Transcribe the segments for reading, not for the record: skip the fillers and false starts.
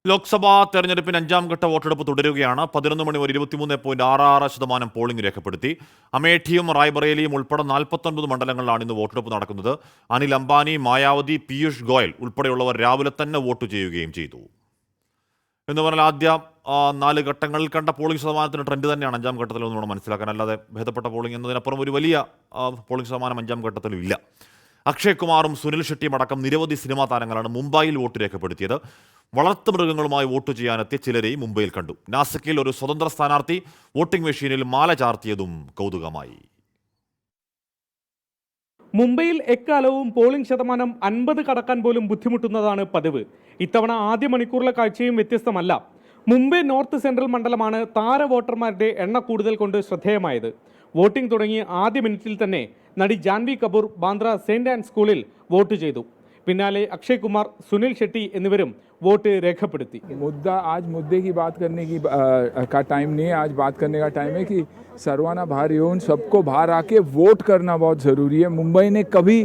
ലോക്സഭാ തെരഞ്ഞെടുപ്പിന് അഞ്ചാം ഘട്ട വോട്ടെടുപ്പ് തുടരുകയാണ്. 11 മണി വരെ 23.66% പോളിംഗ് രേഖപ്പെടുത്തി. അമേഠിയും റായ്ബറേലിയും ഉൾപ്പെടെ 49 മണ്ഡലങ്ങളിലാണ് ഇന്ന് വോട്ടെടുപ്പ് നടക്കുന്നത്. അനിൽ അംബാനി, മായാവതി, പീയൂഷ് ഗോയൽ ഉൾപ്പെടെയുള്ളവർ രാവിലെ തന്നെ വോട്ട് ചെയ്യുകയും ചെയ്തു. എന്ന് പറഞ്ഞാൽ ആദ്യ 4 ഘട്ടങ്ങളിൽ കണ്ട പോളിംഗ് ശതമാനത്തിന് ട്രെൻഡ് തന്നെയാണ് അഞ്ചാം ഘട്ടത്തിലൊന്നും വേണം മനസ്സിലാക്കാൻ. അല്ലാതെ ഭേദപ്പെട്ട പോളിംഗ് എന്നതിനപ്പുറം ഒരു വലിയ പോളിംഗ് ശതമാനം അഞ്ചാം ഘട്ടത്തിലും ഇല്ല. അക്ഷയ് കുമാറും സുനിൽ ഷെട്ടിയും അടക്കം നിരവധി സിനിമാ താരങ്ങളാണ് മുംബൈയിൽ വോട്ട് രേഖപ്പെടുത്തിയത്. വളർത്തുമൃഗങ്ങളുമായി വോട്ട് ചെയ്യാനെത്തിയ ചിലരെയും മുംബൈയിൽ കണ്ടു. നാസിക്കിൽ ഒരു സ്വതന്ത്ര സ്ഥാനാർത്ഥി വോട്ടിംഗ് മെഷീനിൽ മാല ചാർത്തിയതും കൗതുകമായി. മുംബൈയിൽ എക്കാലവും പോളിംഗ് ശതമാനം 50 കടക്കാൻ പോലും ബുദ്ധിമുട്ടുന്നതാണ് പതിവ്. ഇത്തവണ ആദ്യ മണിക്കൂറിലെ കാഴ്ചയും വ്യത്യസ്തമല്ല. മുംബൈ നോർത്ത് സെൻട്രൽ മണ്ഡലമാണ് താര വോട്ടർമാരുടെ എണ്ണ കൂടുതൽ കൊണ്ട് ശ്രദ്ധേയമായത്. വോട്ടിംഗ് തുടങ്ങിയ ആദ്യ മിനിറ്റിൽ തന്നെ നടി ജാൻവി കപൂർ ബാന്ദ്ര സെയിന്റ് ആൻഡ് സ്കൂളിൽ വോട്ട് ചെയ്തു. പിന്നാലെ അക്ഷയ് കുമാർ, സുനിൽ ഷെട്ടി എന്നിവരും वोट रेखापड़ती। मुद्दा आज मुद्दे की बात करने की का टाइम नहीं है। आज बात करने का टाइम है कि सर्वाना भार यौन सबको बाहर आके वोट करना बहुत ज़रूरी है। मुंबई ने कभी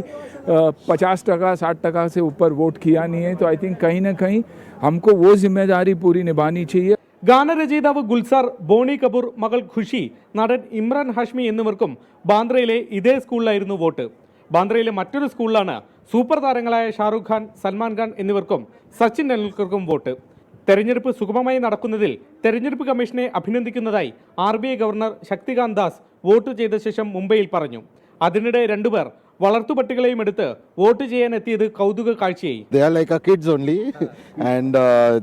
50%, 60% से ऊपर वोट किया नहीं है। तो आई थिंक कहीं ना कहीं हमको वो जिम्मेदारी पूरी निभानी चाहिए. ഗാനരചയിതാവ് ഗുൽസാർ, ബോണി കപൂർ മകൾ ഖുഷി, നടൻ ഇമ്രാൻ ഹാഷ്മി എന്നിവർക്കും ബാന്ദ്രയിലെ ഇതേ സ്കൂളിലായിരുന്നു വോട്ട്. ബാന്ദ്രയിലെ മറ്റൊരു സ്കൂളിലാണ് സൂപ്പർ താരങ്ങളായ ഷാറുഖ് ഖാൻ, സൽമാൻ ഖാൻ എന്നിവർക്കും സച്ചിൻ ടെണ്ടുൽക്കർക്കും വോട്ട്. തെരഞ്ഞെടുപ്പ് സുഗമമായി നടക്കുന്നതിൽ തെരഞ്ഞെടുപ്പ് കമ്മീഷനെ അഭിനന്ദിക്കുന്നതായി RBI governor Shaktikanta Das vote ചെയ്ത ശേഷം മുംബൈയിൽ പറഞ്ഞു. അതിനിടെ രണ്ടുപേർ വളർത്തുപട്ടികളെയും എടുത്ത് വോട്ട് ചെയ്യാൻ എത്തിയത് കൗതുക കാഴ്ചയായി. They are like our kids only and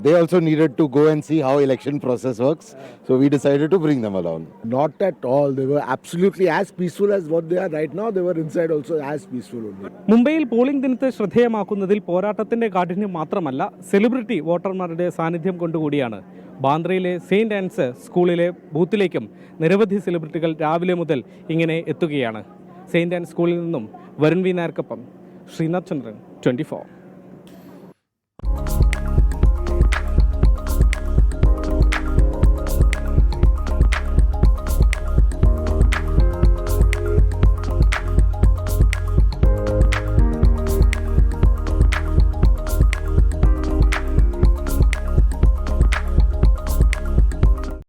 they also needed to go and see how election process works, so we decided to bring them along. Not at all. They were absolutely as peaceful as what they are right now. They were inside also as peaceful only. മുംബൈയിൽ polling ദിനത്തെ ശ്രദ്ധേയമാക്കുന്നതിൽ പോരാട്ടത്തിന്റെ കാഠിന്യം മാത്രമല്ല, celebrity വോട്ടർമാരുടെ സാന്നിധ്യം കൊണ്ടുകൂടിയാണ്. ബാന്ദ്രയിലെ Saint Ans സ്കൂളിലെ ബൂത്തിലേക്കും നിരവധി സെലിബ്രിറ്റികൾ രാവിലെ മുതൽ ഇങ്ങനെ എത്തുകയാണ്. സെയിന്റ് ആൻസ് സ്കൂളിൽ നിന്നും വരുൺ വി നായർക്കൊപ്പം ശ്രീനാഥ് ചന്ദ്രൻ, 24.